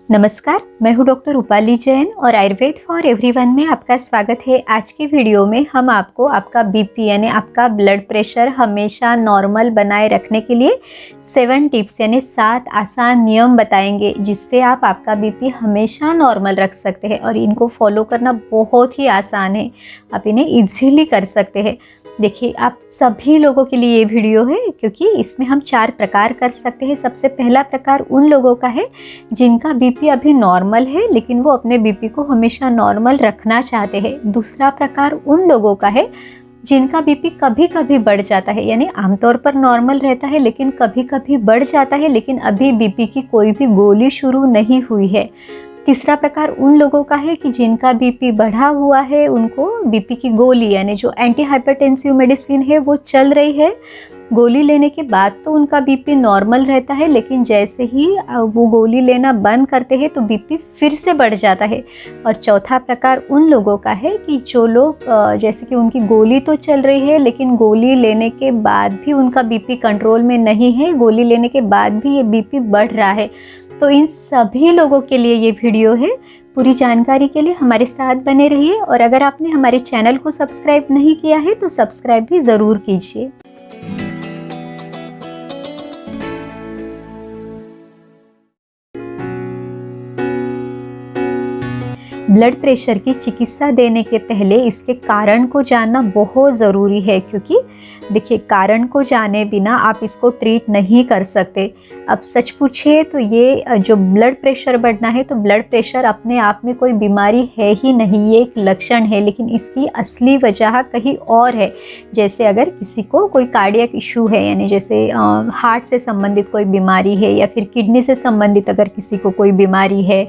नमस्कार, मैं हूँ डॉक्टर रूपाली जैन और आयुर्वेद फॉर एवरीवन में आपका स्वागत है। आज की वीडियो में हम आपको आपका बीपी यानी आपका ब्लड प्रेशर हमेशा नॉर्मल बनाए रखने के लिए 7 टिप्स यानी 7 आसान नियम बताएंगे, जिससे आप आपका बीपी हमेशा नॉर्मल रख सकते हैं। और इनको फॉलो करना बहुत ही आसान है, आप इन्हें इजीली कर सकते हैं। देखिए, आप सभी लोगों के लिए ये वीडियो है, क्योंकि इसमें हम 4 प्रकार कर सकते हैं। सबसे पहला प्रकार उन लोगों का है जिनका बीपी अभी नॉर्मल है, लेकिन वो अपने बीपी को हमेशा नॉर्मल रखना चाहते हैं। दूसरा प्रकार उन लोगों का है जिनका बीपी कभी कभी बढ़ जाता है, यानी आमतौर पर नॉर्मल रहता है लेकिन कभी कभी बढ़ जाता है, लेकिन अभी बीपी की कोई भी गोली शुरू नहीं हुई है। तीसरा प्रकार उन लोगों का है कि जिनका बीपी बढ़ा हुआ है, उनको बीपी की गोली यानी जो एंटी हाइपरटेंसिव मेडिसिन है वो चल रही है। गोली लेने के बाद तो उनका बीपी नॉर्मल रहता है, लेकिन जैसे ही वो गोली लेना बंद करते हैं तो बीपी फिर से बढ़ जाता है। और चौथा प्रकार उन लोगों का है कि जो लोग जैसे कि उनकी गोली तो चल रही है, लेकिन गोली लेने के बाद भी उनका बीपी कंट्रोल में नहीं है, गोली लेने के बाद भी ये बीपी बढ़ रहा है। तो इन सभी लोगों के लिए ये वीडियो है। पूरी जानकारी के लिए हमारे साथ बने रहिए, और अगर आपने हमारे चैनल को सब्सक्राइब नहीं किया है तो सब्सक्राइब भी ज़रूर कीजिए। ब्लड प्रेशर की चिकित्सा देने के पहले इसके कारण को जानना बहुत ज़रूरी है, क्योंकि देखिए, कारण को जाने बिना आप इसको ट्रीट नहीं कर सकते। अब सच पूछिए तो ये जो ब्लड प्रेशर बढ़ना है, तो ब्लड प्रेशर अपने आप में कोई बीमारी है ही नहीं, ये एक लक्षण है, लेकिन इसकी असली वजह कहीं और है। जैसे अगर किसी को कोई कार्डियक इशू है, यानी जैसे हार्ट से संबंधित कोई बीमारी है, या फिर किडनी से संबंधित अगर किसी को कोई बीमारी है,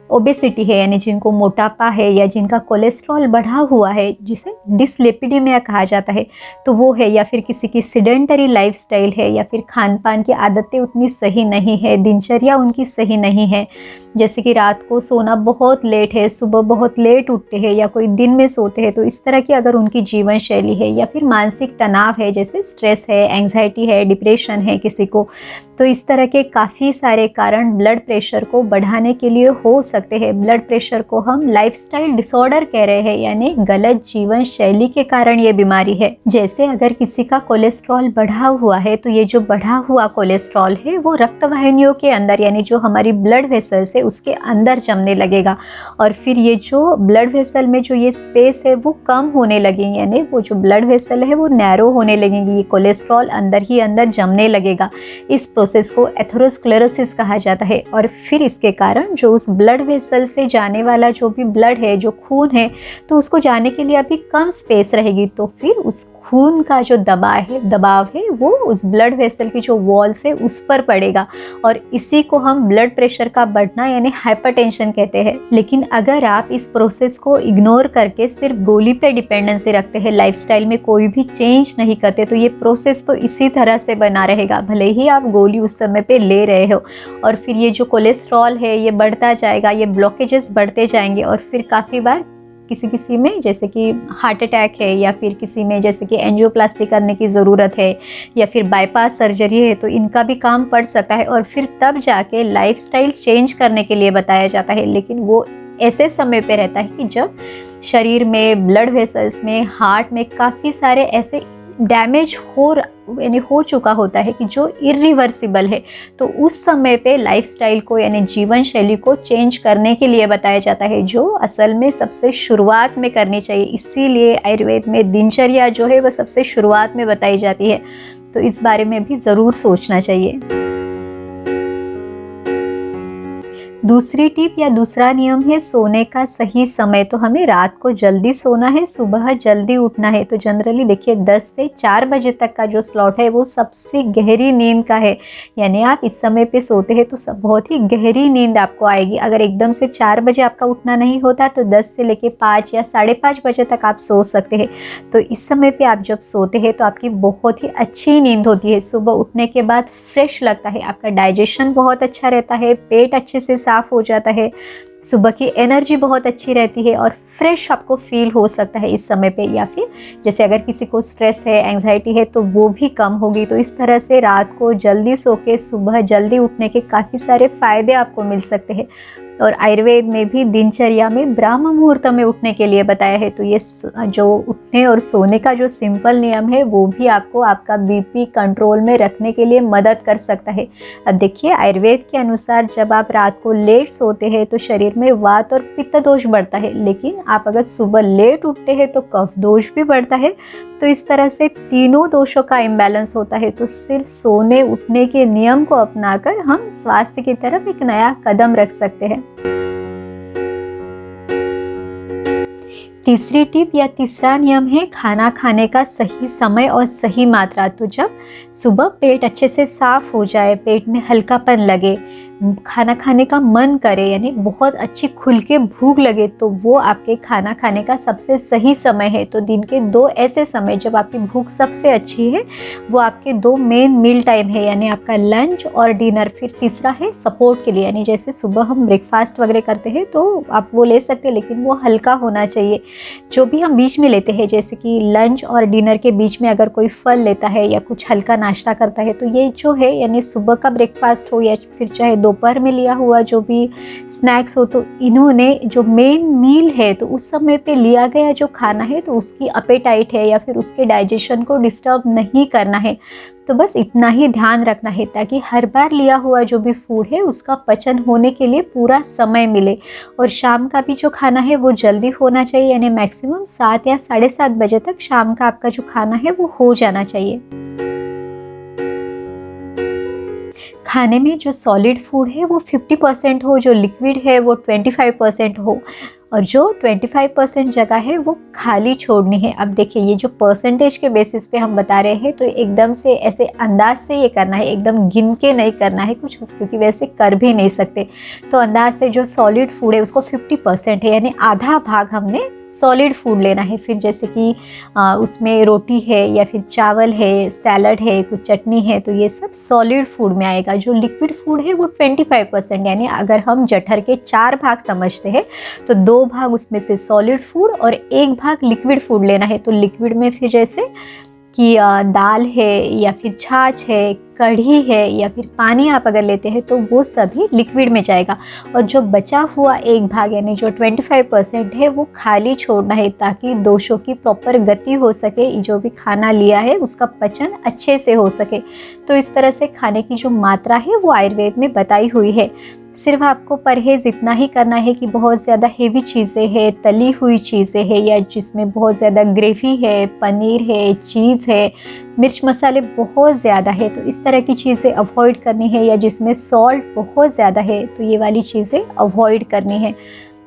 ओबेसिटी है यानी जिनको मोटापा है, या जिनका कोलेस्ट्रॉल बढ़ा हुआ है जिसे डिसलिपिडेमिया कहा जाता है, तो वो है। या फिर किसी की सिडेंटरी लाइफस्टाइल है, या फिर खान पान की आदतें उतनी सही नहीं है, दिनचर्या उनकी सही नहीं है, जैसे कि रात को सोना बहुत लेट है, सुबह बहुत लेट उठते हैं, या कोई दिन में सोते हैं। तो इस तरह की अगर उनकी जीवन शैली है, या फिर मानसिक तनाव है, जैसे स्ट्रेस है, एंग्जाइटी है, डिप्रेशन है किसी को, तो इस तरह के काफ़ी सारे कारण ब्लड प्रेशर को बढ़ाने के लिए हो सकते हैं। ब्लड प्रेशर को हम लाइफस्टाइल डिसऑर्डर कह रहे हैं, यानी गलत जीवन शैली के कारण ये बीमारी है। जैसे अगर किसी का कोलेस्ट्रॉल बढ़ा हुआ है, तो ये जो बढ़ा हुआ कोलेस्ट्रॉल है वो रक्त वाहिनियों के अंदर, यानी जो हमारी ब्लड वेसल्स है उसके अंदर जमने लगेगा, और फिर ये जो ब्लड वेसल में जो ये स्पेस है वो कम होने लगेगी, यानी वो जो ब्लड वेसल है वो नैरो होने लगेगी, ये कोलेस्ट्रॉल अंदर ही अंदर जमने लगेगा। इस प्रोसेस को एथेरोस्क्लेरोसिस कहा जाता है। और फिर इसके कारण जो उस ब्लड वेसल से जाने वाला जो भी ब्लड है, जो खून है, तो उसको जाने के लिए अभी कम स्पेस रहेगी, तो फिर उस खून का जो दबाव है वो उस ब्लड वेसल की जो वॉल से उस पर पड़ेगा, और इसी को हम ब्लड प्रेशर का बढ़ना यानी हाइपरटेंशन कहते हैं। लेकिन अगर आप इस प्रोसेस को इग्नोर करके सिर्फ गोली पे डिपेंडेंसी रखते हैं, लाइफस्टाइल में कोई भी चेंज नहीं करते, तो ये प्रोसेस तो इसी तरह से बना रहेगा, भले ही आप गोली उस समय पे ले रहे हो। और फिर ये जो कोलेस्ट्रॉल है ये बढ़ता जाएगा, ये ब्लॉकेजेस बढ़ते जाएंगे, और फिर काफ़ी बार किसी में जैसे कि हार्ट अटैक है, या फिर किसी में जैसे कि एंजियोप्लास्टी करने की ज़रूरत है, या फिर बाईपास सर्जरी है, तो इनका भी काम पड़ सकता है। और फिर तब जाके लाइफस्टाइल चेंज करने के लिए बताया जाता है, लेकिन वो ऐसे समय पे रहता है कि जब शरीर में, ब्लड वेसल्स में, हार्ट में काफ़ी सारे ऐसे डैमेज हो चुका होता है कि जो इरिवर्सिबल है। तो उस समय पे लाइफस्टाइल को यानी जीवन शैली को चेंज करने के लिए बताया जाता है, जो असल में सबसे शुरुआत में करनी चाहिए। इसीलिए आयुर्वेद में दिनचर्या जो है वह सबसे शुरुआत में बताई जाती है, तो इस बारे में भी ज़रूर सोचना चाहिए। दूसरी टिप या दूसरा नियम है सोने का सही समय। तो हमें रात को जल्दी सोना है, सुबह जल्दी उठना है। तो जनरली देखिए 10 से 4 बजे तक का जो स्लॉट है वो सबसे गहरी नींद का है, यानी आप इस समय पे सोते हैं तो बहुत ही गहरी नींद आपको आएगी। अगर एकदम से 4 बजे आपका उठना नहीं होता तो 10 से लेके 5 या 5:30 बजे तक आप सो सकते हैं। तो इस समय पे आप जब सोते हैं तो आपकी बहुत ही अच्छी नींद होती है, सुबह उठने के बाद फ्रेश लगता है, आपका डाइजेशन बहुत अच्छा रहता है, पेट अच्छे से साफ हो जाता है, सुबह की एनर्जी बहुत अच्छी रहती है और फ्रेश आपको फील हो सकता है इस समय पे। या फिर जैसे अगर किसी को स्ट्रेस है, एंग्जाइटी है, तो वो भी कम होगी। तो इस तरह से रात को जल्दी सो के सुबह जल्दी उठने के काफ़ी सारे फ़ायदे आपको मिल सकते हैं। और आयुर्वेद में भी दिनचर्या में ब्रह्म मुहूर्त में उठने के लिए बताया है। तो ये जो उठने और सोने का जो सिंपल नियम है वो भी आपको आपका बीपी कंट्रोल में रखने के लिए मदद कर सकता है। अब देखिए, आयुर्वेद के अनुसार जब आप रात को लेट सोते हैं तो शरीर में वात और पित्त दोष बढ़ता है, लेकिन आप अगर सुबह लेट उठते हैं तो कफ दोष भी बढ़ता है। तो इस तरह से तीनों दोषों का इम्बैलेंस होता है। तो सिर्फ सोने उठने के नियम को अपनाकर हम स्वास्थ्य की तरफ एक नया कदम रख सकते हैं। तीसरी टिप या तीसरा नियम है खाना खाने का सही समय और सही मात्रा। तो जब सुबह पेट अच्छे से साफ हो जाए, पेट में हल्कापन लगे, खाना खाने का मन करे, यानी बहुत अच्छी खुल के भूख लगे, तो वो आपके खाना खाने का सबसे सही समय है। तो दिन के 2 ऐसे समय जब आपकी भूख सबसे अच्छी है, वो आपके 2 मेन मील टाइम है, यानी आपका लंच और डिनर। फिर तीसरा है सपोर्ट के लिए, यानी जैसे सुबह हम ब्रेकफास्ट वगैरह करते हैं तो आप वो ले सकते हैं, लेकिन वो हल्का होना चाहिए। जो भी हम बीच में लेते हैं, जैसे कि लंच और डिनर के बीच में अगर कोई फल लेता है या कुछ हल्का नाश्ता करता है, तो ये जो है यानी सुबह का ब्रेकफास्ट हो या फिर चाहे दोपहर में लिया हुआ जो भी स्नैक्स हो, तो इन्होंने जो मेन मील है तो उस समय पे लिया गया जो खाना है तो उसकी अपेटाइट है या फिर उसके डाइजेशन को डिस्टर्ब नहीं करना है। तो बस इतना ही ध्यान रखना है ताकि हर बार लिया हुआ जो भी फूड है उसका पचन होने के लिए पूरा समय मिले। और शाम का भी जो खाना है वो जल्दी होना चाहिए, यानी मैक्सिमम 7 या 7:30 बजे तक शाम का आपका जो खाना है वो हो जाना चाहिए। खाने में जो सॉलिड फूड है वो 50% हो, जो लिक्विड है वो 25% हो, और जो 25% जगह है वो खाली छोड़नी है। अब देखिए, ये जो परसेंटेज के बेसिस पे हम बता रहे हैं तो एकदम से ऐसे अंदाज से ये करना है, एकदम गिन के नहीं करना है कुछ, क्योंकि वैसे कर भी नहीं सकते। तो अंदाज से जो सॉलिड फूड है उसको 50% है, यानी आधा भाग हमने सॉलिड फूड लेना है। फिर जैसे कि उसमें रोटी है या फिर चावल है, सैलड है, कुछ चटनी है, तो ये सब सॉलिड फूड में आएगा। जो लिक्विड फूड है वो 25%, यानी अगर हम जठर के 4 भाग समझते हैं तो 2 भाग उसमें से सॉलिड फूड और 1 भाग लिक्विड फूड लेना है। तो लिक्विड में फिर जैसे कि दाल है या फिर छाछ है, कढ़ी है या फिर पानी आप अगर लेते हैं तो वो सभी लिक्विड में जाएगा। और जो बचा हुआ 1 भाग यानी जो 25% है वो खाली छोड़ना है, ताकि दोषों की प्रॉपर गति हो सके, जो भी खाना लिया है उसका पचन अच्छे से हो सके। तो इस तरह से खाने की जो मात्रा है वो आयुर्वेद में बताई हुई है। सिर्फ आपको परहेज़ इतना ही करना है कि बहुत ज़्यादा हेवी चीज़ें हैं, तली हुई चीज़ें हैं, या जिसमें बहुत ज़्यादा ग्रेवी है, पनीर है, चीज़ है, मिर्च मसाले बहुत ज़्यादा है, तो इस तरह की चीज़ें अवॉइड करनी है। या जिसमें सॉल्ट बहुत ज़्यादा है तो ये वाली चीज़ें अवॉइड करनी है।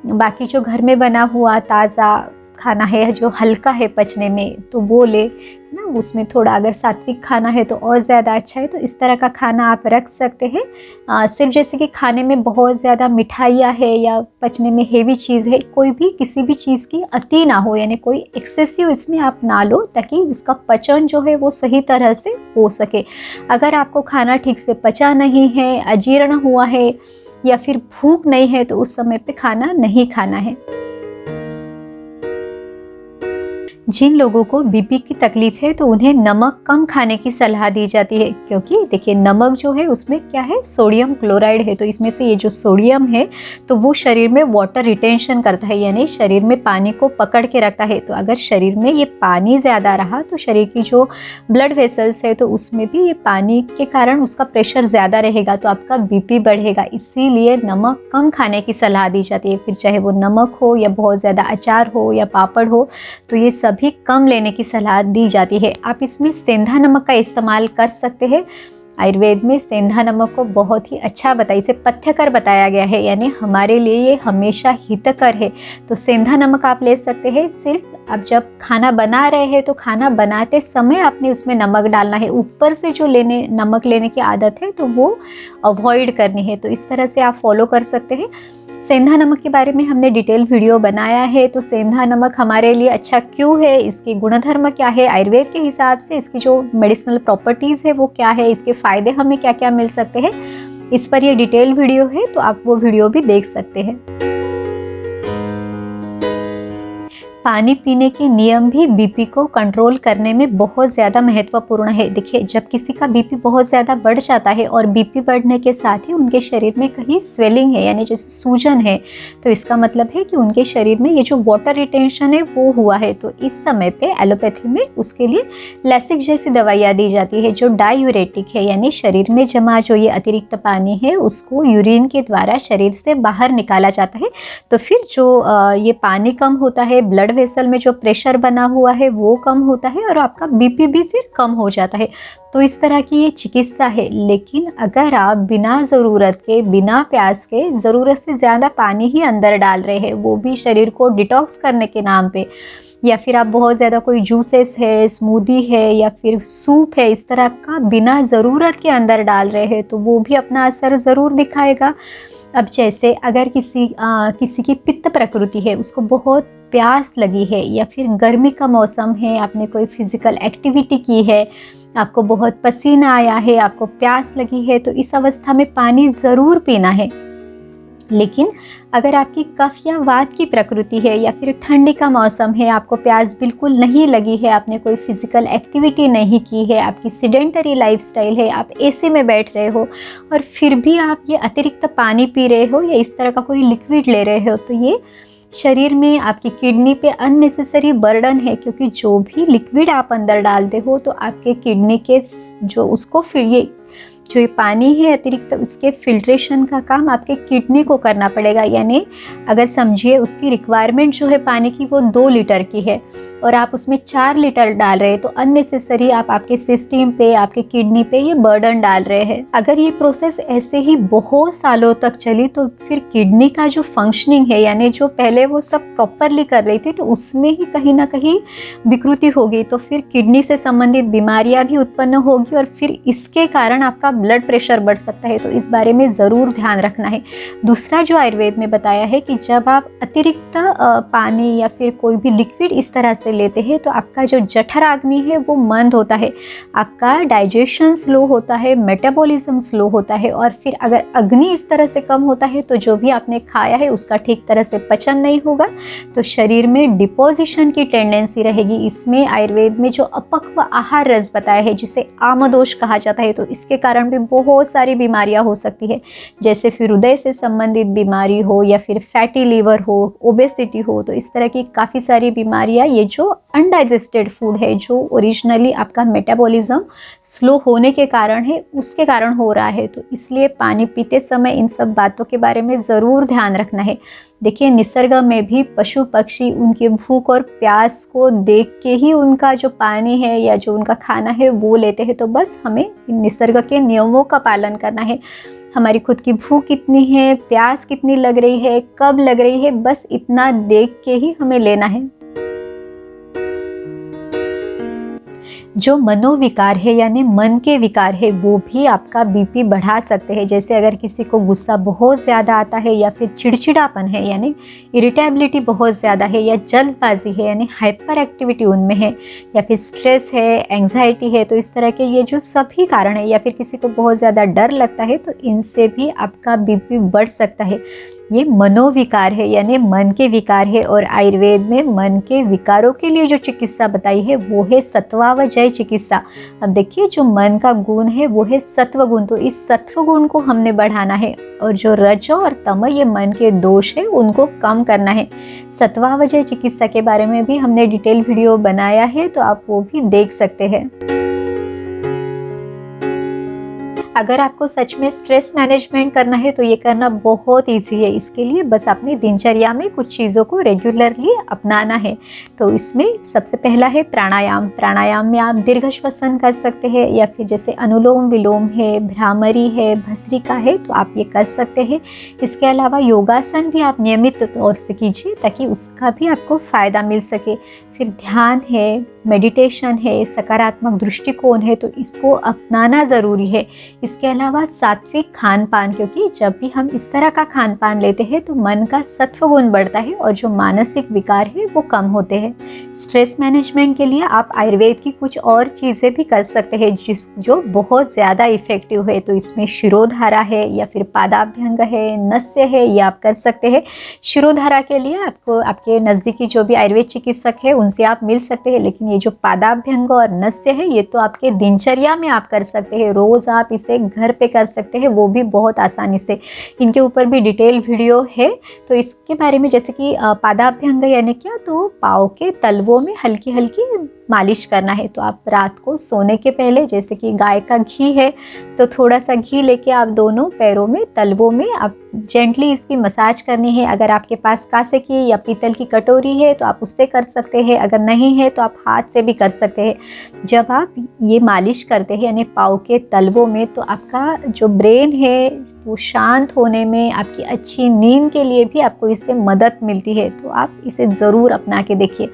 बाकी जो घर में बना हुआ ताज़ा खाना है जो हल्का है पचने में तो वो ले ना, उसमें थोड़ा अगर सात्विक खाना है तो और ज़्यादा अच्छा है। तो इस तरह का खाना आप रख सकते हैं। सिर्फ जैसे कि खाने में बहुत ज़्यादा मिठाइयाँ है या पचने में हेवी चीज़ है, कोई भी किसी भी चीज़ की अति ना हो, यानी कोई एक्सेसिव इसमें आप ना लो, ताकि उसका पचन जो है वो सही तरह से हो सके। अगर आपको खाना ठीक से पचा नहीं है, अजीर्ण हुआ है या फिर भूख नहीं है तो उस समय पे खाना नहीं खाना है। जिन लोगों को बीपी की तकलीफ है तो उन्हें नमक कम खाने की सलाह दी जाती है, क्योंकि देखिए नमक जो है उसमें क्या है, सोडियम क्लोराइड है। तो इसमें से ये जो सोडियम है तो वो शरीर में वाटर रिटेंशन करता है, यानी शरीर में पानी को पकड़ के रखता है। तो अगर शरीर में ये पानी ज़्यादा रहा तो शरीर की जो ब्लड वेसल्स है तो उसमें भी ये पानी के कारण उसका प्रेशर ज़्यादा रहेगा, तो आपका बीपी बढ़ेगा। इसीलिए नमक कम खाने की सलाह दी जाती है। फिर चाहे वो नमक हो या बहुत ज़्यादा अचार हो या पापड़ हो, तो ये सभी कम लेने की सलाह दी जाती है। आप इसमें सेंधा नमक का इस्तेमाल कर सकते हैं। आयुर्वेद में सेंधा नमक को बहुत ही अच्छा बताया, इसे पथ्यकर बताया गया है, यानी हमारे लिए ये हमेशा हितकर है। तो सेंधा नमक आप ले सकते हैं। सिर्फ अब जब खाना बना रहे हैं तो खाना बनाते समय आपने उसमें नमक डालना है। ऊपर से जो नमक लेने की आदत है तो वो अवॉइड करनी है। तो इस तरह से आप फॉलो कर सकते हैं। सेंधा नमक के बारे में हमने डिटेल वीडियो बनाया है। तो सेंधा नमक हमारे लिए अच्छा क्यों है, इसके गुणधर्म क्या है, आयुर्वेद के हिसाब से इसकी जो मेडिसिनल प्रॉपर्टीज़ है वो क्या है, इसके फ़ायदे हमें क्या क्या मिल सकते हैं, इस पर ये डिटेल वीडियो है, तो आप वो वीडियो भी देख सकते हैं। पानी पीने के नियम भी बीपी को कंट्रोल करने में बहुत ज़्यादा महत्वपूर्ण है। देखिए, जब किसी का बीपी बहुत ज़्यादा बढ़ जाता है और बीपी बढ़ने के साथ ही उनके शरीर में कहीं स्वेलिंग है, यानी जैसे सूजन है, तो इसका मतलब है कि उनके शरीर में ये जो वाटर रिटेंशन है वो हुआ है। तो इस समय पे एलोपैथी में उसके लिए लैसिक जैसी दवाइयाँ दी जाती है जो डायूरेटिक है, यानी शरीर में जमा जो ये अतिरिक्त पानी है उसको यूरिन के द्वारा शरीर से बाहर निकाला जाता है। तो फिर जो ये पानी कम होता है, ब्लड वेसल में जो प्रेशर बना हुआ है वो कम होता है और आपका बीपी भी फिर कम हो जाता है। तो इस तरह की ये चिकित्सा है। लेकिन अगर आप बिना ज़रूरत के, बिना प्यास के ज़रूरत से ज़्यादा पानी ही अंदर डाल रहे हैं, वो भी शरीर को डिटॉक्स करने के नाम पे, या फिर आप बहुत ज़्यादा कोई जूसेस है, स्मूदी है या फिर सूप है, इस तरह का बिना ज़रूरत के अंदर डाल रहे हैं, तो वो भी अपना असर ज़रूर दिखाएगा। अब जैसे अगर किसी की पित्त प्रकृति है, उसको बहुत प्यास लगी है या फिर गर्मी का मौसम है, आपने कोई फिज़िकल एक्टिविटी की है, आपको बहुत पसीना आया है, आपको प्यास लगी है, तो इस अवस्था में पानी ज़रूर पीना है। लेकिन अगर आपकी कफ या वात की प्रकृति है या फिर ठंडी का मौसम है, आपको प्यास बिल्कुल नहीं लगी है, आपने कोई फिजिकल एक्टिविटी नहीं की है, आपकी सीडेंटरी लाइफस्टाइल है, आप एसी में बैठ रहे हो और फिर भी आप ये अतिरिक्त पानी पी रहे हो या इस तरह का कोई लिक्विड ले रहे हो, तो ये शरीर में आपकी किडनी पे अननेसेसरी बर्डन है। क्योंकि जो भी लिक्विड आप अंदर डालते हो तो आपके किडनी के जो उसको फिर ये पानी है अतिरिक्त, उसके फिल्ट्रेशन का काम आपके किडनी को करना पड़ेगा। यानी अगर समझिए उसकी रिक्वायरमेंट जो है पानी की वो 2 लीटर की है और आप उसमें 4 लीटर डाल रहे हैं, तो अननेसेसरी आप आपके सिस्टम पे, आपके किडनी पे ये बर्डन डाल रहे हैं। अगर ये प्रोसेस ऐसे ही बहुत सालों तक चली तो फिर किडनी का जो फंक्शनिंग है, यानी जो पहले वो सब प्रॉपरली कर रही थी, तो उसमें ही कहीं ना कहीं विकृति होगी, तो फिर किडनी से संबंधित बीमारियां भी उत्पन्न होगी और फिर इसके कारण आपका ब्लड प्रेशर बढ़ सकता है। तो इस बारे में ज़रूर ध्यान रखना है। दूसरा जो आयुर्वेद में बताया है कि जब आप अतिरिक्त पानी या फिर कोई भी लिक्विड इस तरह से लेते हैं तो आपका जो जठराग्नि है वो मंद होता है, आपका डाइजेशन स्लो होता है, मेटाबॉलिज्म स्लो होता है और फिर अगर अग्नि इस तरह से कम होता है तो जो भी आपने खाया है उसका ठीक तरह से पचन नहीं होगा, तो शरीर में डिपोजिशन की टेंडेंसी रहेगी। इसमें आयुर्वेद में जो अपक्व आहार रस बताया है जिसे आमदोष कहा जाता है, तो इसके कारण भी बहुत सारी बीमारियां हो सकती है, जैसे फिर हृदय से संबंधित बीमारी हो या फिर फैटी लीवर हो, ओबेसिटी हो। तो इस तरह की काफ़ी सारी बीमारियां ये जो अनडाइजेस्टेड फूड है, जो ओरिजिनली आपका मेटाबॉलिज्म स्लो होने के कारण है, उसके कारण हो रहा है। तो इसलिए पानी पीते समय इन सब बातों के बारे में ज़रूर ध्यान रखना है। देखिए, निसर्ग में भी पशु पक्षी उनके भूख और प्यास को देख के ही उनका जो पानी है या जो उनका खाना है वो लेते हैं। तो बस हमें निसर्ग के नियमों का पालन करना है। हमारी खुद की भूख कितनी है, प्यास कितनी लग रही है, कब लग रही है, बस इतना देख के ही हमें लेना है। जो मनोविकार है यानी मन के विकार है वो भी आपका बीपी बढ़ा सकते हैं। जैसे अगर किसी को गुस्सा बहुत ज़्यादा आता है या फिर चिड़चिड़ापन है यानी इरिटेबिलिटी बहुत ज़्यादा है, या जल्दबाजी है यानी हाइपर एक्टिविटी उनमें है, या फिर स्ट्रेस है, एंग्जाइटी है, तो इस तरह के ये जो सभी कारण है, या फिर किसी को बहुत ज़्यादा डर लगता है, तो इनसे भी आपका बीपी बढ़ सकता है। ये मनोविकार है यानी मन के विकार है। और आयुर्वेद में मन के विकारों के लिए जो चिकित्सा बताई है वो है सत्वावजय चिकित्सा। अब देखिए, जो मन का गुण है वो है सत्व गुण, तो इस सत्व गुण को हमने बढ़ाना है और जो रजो और तम ये मन के दोष है उनको कम करना है। सत्वावजय चिकित्सा के बारे में भी हमने डिटेल वीडियो बनाया है, तो आप वो भी देख सकते हैं। अगर आपको सच में स्ट्रेस मैनेजमेंट करना है तो ये करना बहुत इजी है। इसके लिए बस अपनी दिनचर्या में कुछ चीज़ों को रेगुलरली अपनाना है। तो इसमें सबसे पहला है प्राणायाम। प्राणायाम में आप दीर्घ श्वसन कर सकते हैं, या फिर जैसे अनुलोम विलोम है, भ्रामरी है, भस्त्रिका है, तो आप ये कर सकते हैं। इसके अलावा योगासन भी आप नियमित तौर से कीजिए ताकि उसका भी आपको फ़ायदा मिल सके। फिर ध्यान है, मेडिटेशन है, सकारात्मक दृष्टिकोण है, तो इसको अपनाना ज़रूरी है। इसके अलावा सात्विक खान पान, क्योंकि जब भी हम इस तरह का खान पान लेते हैं तो मन का सत्व गुण बढ़ता है और जो मानसिक विकार है वो कम होते हैं। स्ट्रेस मैनेजमेंट के लिए आप आयुर्वेद की कुछ और चीज़ें भी कर सकते हैं जो बहुत ज़्यादा इफ़ेक्टिव है। तो इसमें शिरोधारा है या फिर पादाभ्यंग है, नस्य है, ये आप कर सकते हैं। शिरोधारा के लिए आपको आपके नज़दीकी जो भी आयुर्वेद चिकित्सक है उनसे आप मिल सकते हैं, लेकिन ये जो पादाभ्यंग और नस्य है ये तो आपके दिनचर्या में आप कर सकते हैं, रोज़ आप इसे घर पे कर सकते हैं, वो भी बहुत आसानी से। इनके ऊपर भी डिटेल वीडियो है, तो इसके बारे में जैसे कि पादाभ्यंग यानी क्या, तो पाँव के तलवों में हल्की हल्की मालिश करना है। तो आप रात को सोने के पहले, जैसे कि गाय का घी है तो थोड़ा सा घी लेके आप दोनों पैरों में तलवों में आप जेंटली इसकी मसाज करनी है। अगर आपके पास कांसे की या पीतल की कटोरी है तो आप उससे कर सकते हैं, अगर नहीं है तो आप हाथ से भी कर सकते हैं। जब आप ये मालिश करते हैं यानी पाँव के तलवों में, तो आपका जो ब्रेन है वो शांत होने में, आपकी अच्छी नींद के लिए भी आपको इससे मदद मिलती है। तो आप इसे ज़रूर अपना के देखिए।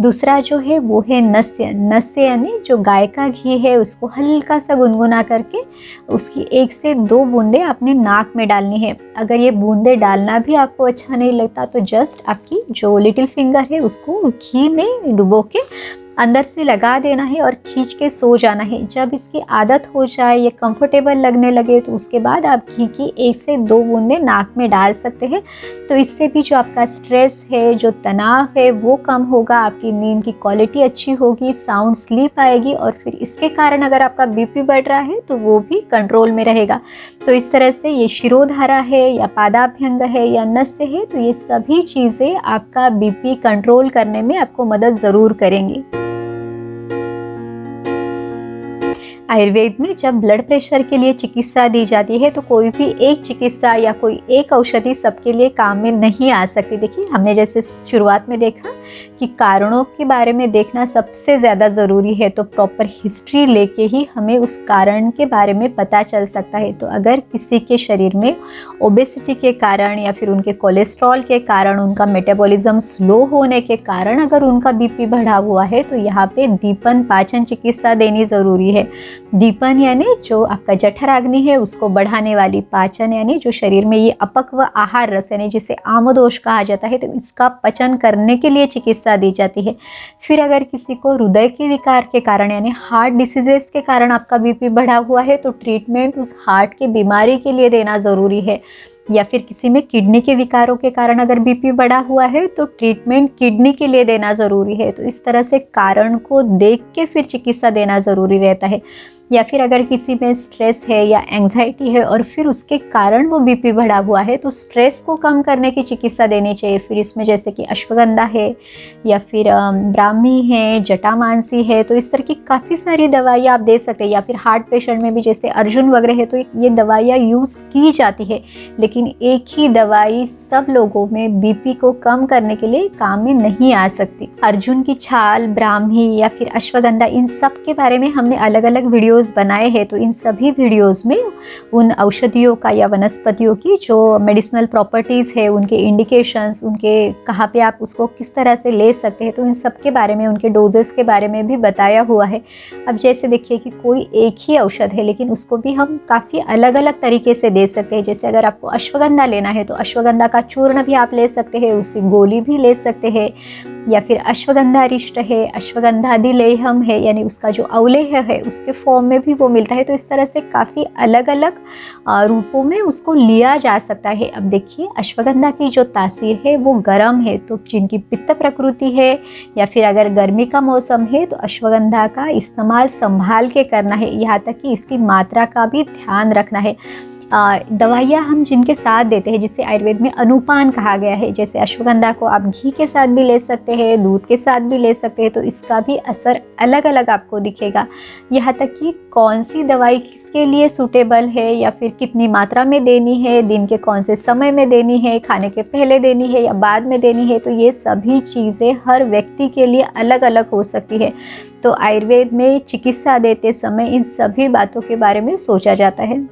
दूसरा जो है वो है नस्य। नस्य यानी जो गाय का घी है उसको हल्का सा गुनगुना करके उसकी 1 से 2 बूंदे अपने नाक में डालनी है। अगर ये बूंदे डालना भी आपको अच्छा नहीं लगता तो जस्ट आपकी जो लिटिल फिंगर है उसको घी में डुबो के अंदर से लगा देना है और खींच के सो जाना है। जब इसकी आदत हो जाए, ये कंफर्टेबल लगने लगे, तो उसके बाद आप घी की 1 से 2 बूंदे नाक में डाल सकते हैं। तो इससे भी जो आपका स्ट्रेस है, जो तनाव है वो कम होगा, आपकी नींद की क्वालिटी अच्छी होगी, साउंड स्लीप आएगी और फिर इसके कारण अगर आपका बीपी बढ़ रहा है तो वो भी कंट्रोल में रहेगा। तो इस तरह से ये शिरोधारा है या पादाभ्यंग है या नस्य है, तो ये सभी चीज़ें आपका बीपी कंट्रोल करने में आपको मदद ज़रूर करेंगी। आयुर्वेद में जब ब्लड प्रेशर के लिए चिकित्सा दी जाती है तो कोई भी एक चिकित्सा या कोई एक औषधि सबके लिए काम में नहीं आ सकती। देखिए, हमने जैसे शुरुआत में देखा कि कारणों के बारे में देखना सबसे ज़्यादा ज़रूरी है, तो प्रॉपर हिस्ट्री लेके ही हमें उस कारण के बारे में पता चल सकता है। तो अगर किसी के शरीर में ओबेसिटी के कारण या फिर उनके कोलेस्ट्रॉल के कारण, उनका मेटाबॉलिज्म स्लो होने के कारण अगर उनका बीपी बढ़ा हुआ है, तो यहाँ पे दीपन पाचन चिकित्सा देनी ज़रूरी है। दीपन यानी जो आपका जठराग्नि है उसको बढ़ाने वाली, पाचन यानी जो शरीर में ये अपक्व आहार रस यानी जिसे आमदोष कहा जाता है, तो इसका पचन करने के लिए चिकित्सा दी जाती है। फिर अगर किसी को हृदय के विकार के कारण यानी हार्ट डिसीजेस के कारण आपका बीपी बढ़ा हुआ है, तो ट्रीटमेंट उस हार्ट की बीमारी के लिए देना ज़रूरी है। या फिर किसी में किडनी के विकारों के कारण अगर बीपी बढ़ा हुआ है तो ट्रीटमेंट किडनी के लिए देना ज़रूरी है। तो इस तरह से कारण को देख के फिर चिकित्सा देना ज़रूरी रहता है। या फिर अगर किसी में स्ट्रेस है या एंग्जाइटी है और फिर उसके कारण वो बीपी बढ़ा हुआ है, तो स्ट्रेस को कम करने की चिकित्सा देनी चाहिए। फिर इसमें जैसे कि अश्वगंधा है या फिर ब्राह्मी है, जटामांसी है, तो इस तरह की काफ़ी सारी दवाइयाँ आप दे सकते हैं। या फिर हार्ट पेशेंट में भी जैसे अर्जुन वगैरह है, तो ये दवाइयाँ यूज़ की जाती है, लेकिन एक ही दवाई सब लोगों में बीपी को कम करने के लिए काम में नहीं आ सकती। अर्जुन की छाल, ब्राह्मी या फिर अश्वगंधा, इन सब के बारे में हमने अलग अलग वीडियोस बनाए हैं। तो इन सभी वीडियोस में उन औषधियों का या वनस्पतियों की जो मेडिसिनल प्रॉपर्टीज़ है, उनके इंडिकेशंस, उनके कहाँ पे आप उसको किस तरह से ले सकते हैं, तो इन सब के बारे में, उनके डोजेस के बारे में भी बताया हुआ है। अब जैसे देखिए कि कोई एक ही औषध है लेकिन उसको भी हम काफ़ी अलग अलग तरीके से दे सकते हैं। जैसे अगर आपको अश्वगंधा लेना है तो अश्वगंधा का चूर्ण भी आप ले सकते हैं, उसकी गोली भी ले सकते हैं। या फिर अश्वगंधारिष्ट है, अश्वगंधादिलेहम है, यानी उसका जो अवलेह है उसके फॉर्म में भी वो मिलता है। तो इस तरह से काफ़ी अलग अलग रूपों में उसको लिया जा सकता है। अब देखिए, अश्वगंधा की जो तासीर है वो गर्म है, तो जिनकी पित्त प्रकृति है या फिर अगर गर्मी का मौसम है तो अश्वगंधा का इस्तेमाल संभाल के करना है, यहाँ तक कि इसकी मात्रा का भी ध्यान रखना है। दवाइयाँ हम जिनके साथ देते हैं, जिसे आयुर्वेद में अनुपान कहा गया है, जैसे अश्वगंधा को आप घी के साथ भी ले सकते हैं, दूध के साथ भी ले सकते हैं, तो इसका भी असर अलग अलग आपको दिखेगा। यहाँ तक कि कौन सी दवाई किसके लिए सूटेबल है या फिर कितनी मात्रा में देनी है, दिन के कौन से समय में देनी है, खाने के पहले देनी है या बाद में देनी है, तो ये सभी चीज़ें हर व्यक्ति के लिए अलग अलग हो सकती है। तो आयुर्वेद में चिकित्सा देते समय इन सभी बातों के बारे में सोचा जाता है।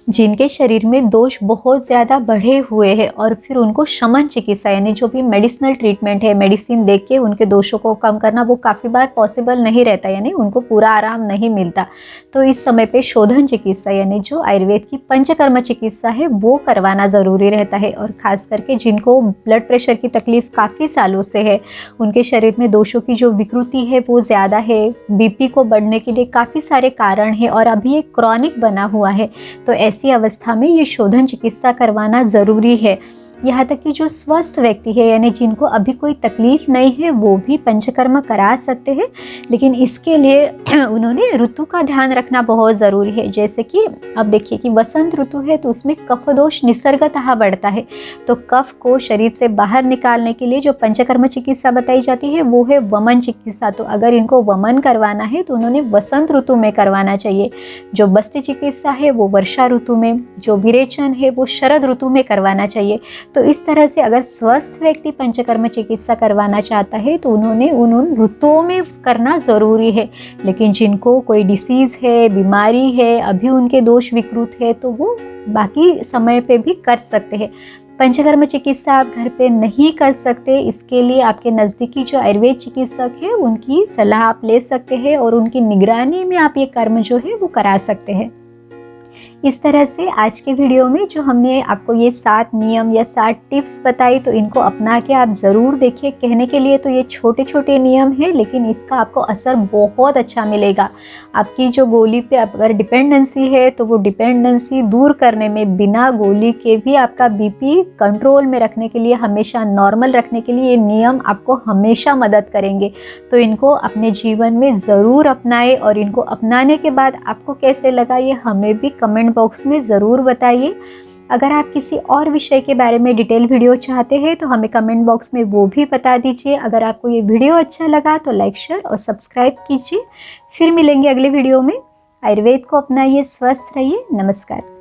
जिनके शरीर में दोष बहुत ज़्यादा बढ़े हुए हैं और फिर उनको शमन चिकित्सा यानी जो भी मेडिसिनल ट्रीटमेंट है, मेडिसिन दे के उनके दोषों को कम करना वो काफ़ी बार पॉसिबल नहीं रहता, यानी उनको पूरा आराम नहीं मिलता। तो इस समय पे शोधन चिकित्सा यानी जो आयुर्वेद की पंचकर्म चिकित्सा है वो करवाना ज़रूरी रहता है। और ख़ास करके जिनको ब्लड प्रेशर की तकलीफ़ काफ़ी सालों से है, उनके शरीर में दोषों की जो विकृति है वो ज़्यादा है, बीपी को बढ़ने के लिए काफ़ी सारे कारण हैं और अभी ये क्रॉनिक बना हुआ है, तो ऐसी अवस्था में ये शोधन चिकित्सा करवाना ज़रूरी है। यहाँ तक कि जो स्वस्थ व्यक्ति है यानी जिनको अभी कोई तकलीफ नहीं है वो भी पंचकर्म करा सकते हैं, लेकिन इसके लिए उन्होंने ऋतु का ध्यान रखना बहुत ज़रूरी है। जैसे कि अब देखिए कि वसंत ऋतु है तो उसमें कफ दोष निसर्गतः बढ़ता है, तो कफ को शरीर से बाहर निकालने के लिए जो पंचकर्म चिकित्सा बताई जाती है वो है वमन चिकित्सा। तो अगर इनको वमन करवाना है तो उन्होंने वसंत ऋतु में करवाना चाहिए। जो बस्ती चिकित्सा है वो वर्षा ऋतु में, जो विरेचन है वो शरद ऋतु में करवाना चाहिए। तो इस तरह से अगर स्वस्थ व्यक्ति पंचकर्म चिकित्सा करवाना चाहता है तो उन्होंने उन ऋतुओं में करना ज़रूरी है। लेकिन जिनको कोई डिसीज़ है, बीमारी है, अभी उनके दोष विकृत है तो वो बाकी समय पे भी कर सकते हैं। पंचकर्म चिकित्सा आप घर पे नहीं कर सकते, इसके लिए आपके नज़दीकी जो आयुर्वेद चिकित्सक है उनकी सलाह आप ले सकते हैं और उनकी निगरानी में आप ये कर्म जो है वो करा सकते हैं। इस तरह से आज के वीडियो में जो हमने आपको ये 7 नियम या 7 टिप्स बताई तो इनको अपना के आप ज़रूर देखिए। कहने के लिए तो ये छोटे छोटे नियम हैं, लेकिन इसका आपको असर बहुत अच्छा मिलेगा। आपकी जो गोली पे अगर डिपेंडेंसी है तो वो डिपेंडेंसी दूर करने में, बिना गोली के भी आपका बीपी कंट्रोल में रखने के लिए, हमेशा नॉर्मल रखने के लिए ये नियम आपको हमेशा मदद करेंगे। तो इनको अपने जीवन में ज़रूर अपनाएं और इनको अपनाने के बाद आपको कैसे लगा ये हमें भी कमेंट बॉक्स में ज़रूर बताइए। अगर आप किसी और विषय के बारे में डिटेल वीडियो चाहते हैं तो हमें कमेंट बॉक्स में वो भी बता दीजिए। अगर आपको ये वीडियो अच्छा लगा तो लाइक, शेयर और सब्सक्राइब कीजिए। फिर मिलेंगे अगले वीडियो में। आयुर्वेद को अपनाइए, स्वस्थ रहिए। नमस्कार।